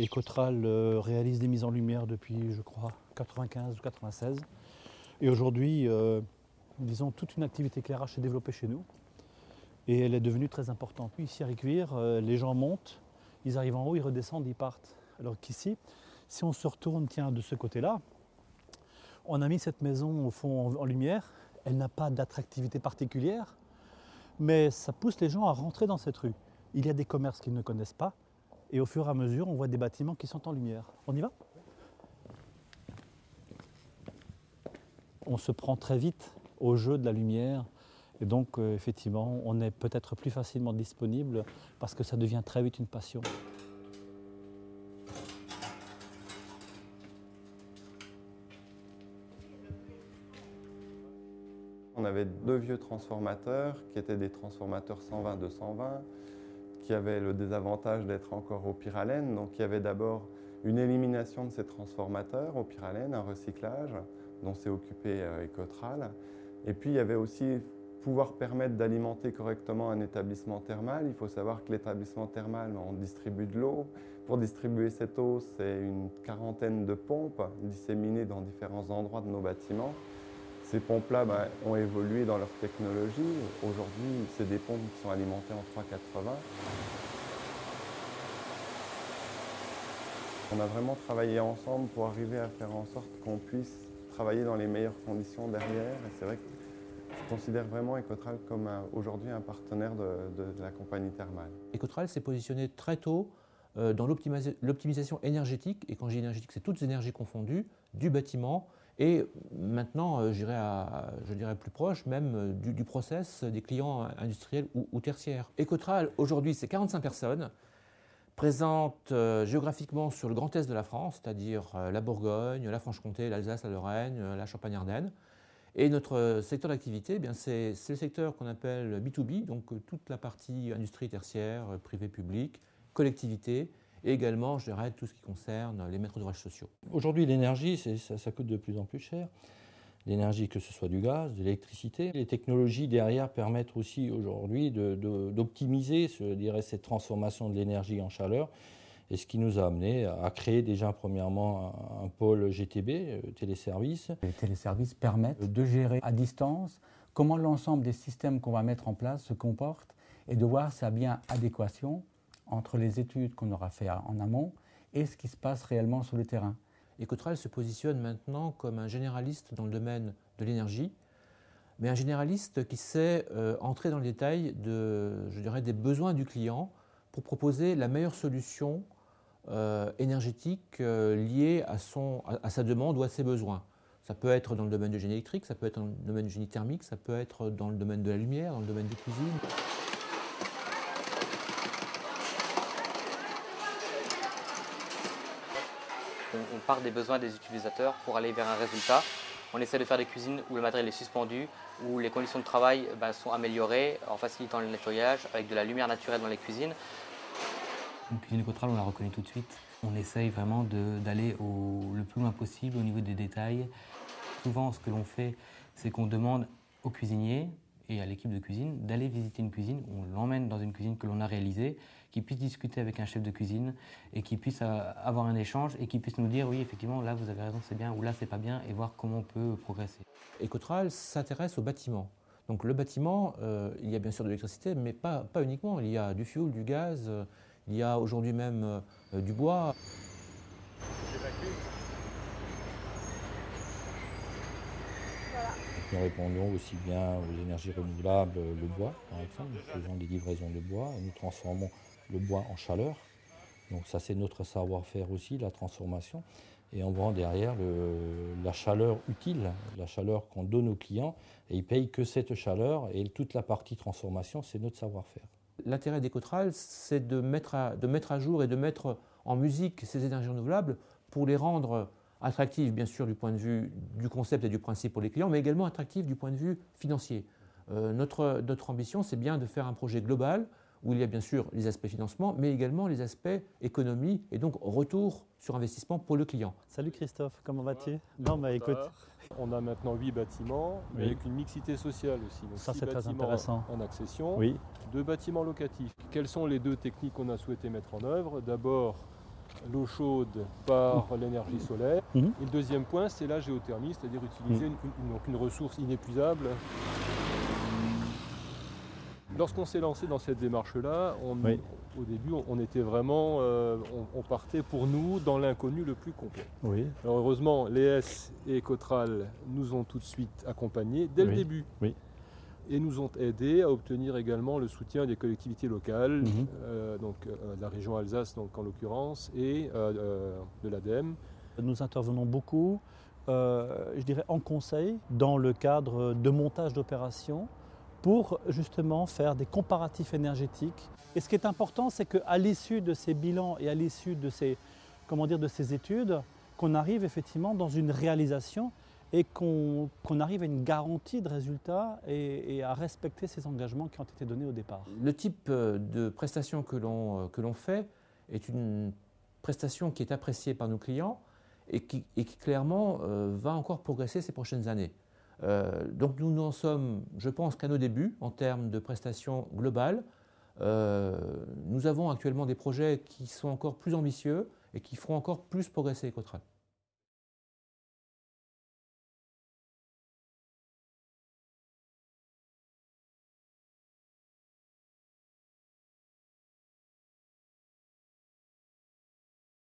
Ecotral réalise des mises en lumière depuis, je crois, 95 ou 96. Et aujourd'hui, disons, toute une activité éclairage s'est développée chez nous. Et elle est devenue très importante. Ici à Riquewihr, les gens montent, ils arrivent en haut, ils redescendent, ils partent. Alors qu'ici, si on se retourne, tiens, de ce côté-là, on a mis cette maison au fond en lumière. Elle n'a pas d'attractivité particulière, mais ça pousse les gens à rentrer dans cette rue. Il y a des commerces qu'ils ne connaissent pas, et au fur et à mesure, on voit des bâtiments qui sont en lumière. On y va ? On se prend très vite au jeu de la lumière, et donc effectivement, on est peut-être plus facilement disponible parce que ça devient très vite une passion. On avait deux vieux transformateurs qui étaient des transformateurs 120-220 qui avaient le désavantage d'être encore au pyralène. Donc il y avait d'abord une élimination de ces transformateurs au pyralène, un recyclage dont s'est occupé Ecotral. Et puis il y avait aussi pouvoir permettre d'alimenter correctement un établissement thermal. Il faut savoir que l'établissement thermal, on distribue de l'eau. Pour distribuer cette eau, c'est une quarantaine de pompes disséminées dans différents endroits de nos bâtiments. Ces pompes-là ont évolué dans leur technologie. Aujourd'hui, c'est des pompes qui sont alimentées en 380. On a vraiment travaillé ensemble pour arriver à faire en sorte qu'on puisse travailler dans les meilleures conditions derrière. Et c'est vrai que je considère vraiment Ecotral comme aujourd'hui un partenaire de la compagnie thermale. Ecotral s'est positionné très tôt dans l'optimisation énergétique, et quand je dis énergétique, c'est toutes les énergies confondues, du bâtiment, et maintenant, je dirais plus proche même du process des clients industriels ou tertiaires. Ecotral, aujourd'hui, c'est 45 personnes, présentes géographiquement sur le Grand Est de la France, c'est-à-dire la Bourgogne, la Franche-Comté, l'Alsace, la Lorraine, la Champagne-Ardenne. Et notre secteur d'activité, c'est le secteur qu'on appelle B2B, donc toute la partie industrie tertiaire, privé, public, collectivité, et également, je dirais, tout ce qui concerne les maîtres d'ouvrage sociaux. Aujourd'hui, l'énergie, ça coûte de plus en plus cher. L'énergie, que ce soit du gaz, de l'électricité. Les technologies derrière permettent aussi aujourd'hui d'optimiser cette transformation de l'énergie en chaleur. Et ce qui nous a amené à créer déjà premièrement un pôle GTB, téléservice. Les téléservices permettent de gérer à distance comment l'ensemble des systèmes qu'on va mettre en place se comportent et de voir s'il y a bien adéquation entre les études qu'on aura fait en amont et ce qui se passe réellement sur le terrain. Ecotral se positionne maintenant comme un généraliste dans le domaine de l'énergie, mais un généraliste qui sait entrer dans le détail des besoins du client pour proposer la meilleure solution énergétique liée à sa demande ou à ses besoins. Ça peut être dans le domaine du génie électrique, ça peut être dans le domaine du génie thermique, ça peut être dans le domaine de la lumière, dans le domaine des cuisines. On part des besoins des utilisateurs pour aller vers un résultat. On essaie de faire des cuisines où le matériel est suspendu, où les conditions de travail sont améliorées en facilitant le nettoyage, avec de la lumière naturelle dans les cuisines. Une cuisine Ecotral, on la reconnaît tout de suite. On essaye vraiment d'aller le plus loin possible au niveau des détails. Souvent, ce que l'on fait, c'est qu'on demande aux cuisiniers et à l'équipe de cuisine d'aller visiter une cuisine. On l'emmène dans une cuisine que l'on a réalisée, qui puisse discuter avec un chef de cuisine et qui puisse avoir un échange et qui puisse nous dire oui, effectivement, là vous avez raison, c'est bien, ou là c'est pas bien, et voir comment on peut progresser. Ecotral s'intéresse au bâtiment. Donc le bâtiment, il y a bien sûr de l'électricité, mais pas uniquement. Il y a du fioul, du gaz, il y a aujourd'hui même du bois. Nous répondons aussi bien aux énergies renouvelables, le bois par exemple, nous faisons des livraisons de bois et nous transformons le bois en chaleur. Donc ça c'est notre savoir-faire aussi, la transformation. Et on vend derrière la chaleur utile, la chaleur qu'on donne aux clients, et ils ne payent que cette chaleur, et toute la partie transformation, c'est notre savoir-faire. L'intérêt d'Ecotral, c'est de mettre à jour et de mettre en musique ces énergies renouvelables pour les rendre attractives, bien sûr, du point de vue du concept et du principe pour les clients, mais également attractives du point de vue financier. Notre ambition, c'est bien de faire un projet global où il y a bien sûr les aspects financement, mais également les aspects économie et donc retour sur investissement pour le client. Salut Christophe, comment vas-tu? Non, mais écoute. On a maintenant 8 bâtiments, Oui. avec une mixité sociale aussi. Donc Ça, 6 c'est très bâtiments intéressant. en accession, Oui. 2 bâtiments locatifs. Quelles sont les 2 techniques qu'on a souhaité mettre en œuvre? D'abord, l'eau chaude par l'énergie solaire. Mhm. Et le deuxième point, c'est la géothermie, c'est-à-dire utiliser donc une ressource inépuisable. Lorsqu'on s'est lancé dans cette démarche-là, Oui. au début, on était vraiment, on partait pour nous dans l'inconnu le plus complet. Oui, Alors heureusement, l'ES et Ecotral nous ont tout de suite accompagnés dès le Oui. début. Oui. Et nous ont aidés à obtenir également le soutien des collectivités locales, Mhm. de la région Alsace donc, en l'occurrence, et de l'ADEME. nous intervenons beaucoup, je dirais en conseil, dans le cadre de montage d'opérations, pour justement faire des comparatifs énergétiques. Et ce qui est important, c'est qu'à l'issue de ces bilans et à l'issue de ces, de ces études, qu'on arrive effectivement dans une réalisation et qu'on arrive à une garantie de résultats et à respecter ces engagements qui ont été donnés au départ. Le type de prestation que l'on fait est une prestation qui est appréciée par nos clients et qui clairement va encore progresser ces prochaines années. Donc nous n'en sommes, je pense, qu'à nos débuts en termes de prestations globales. Nous avons actuellement des projets qui sont encore plus ambitieux et qui feront encore plus progresser Ecotral.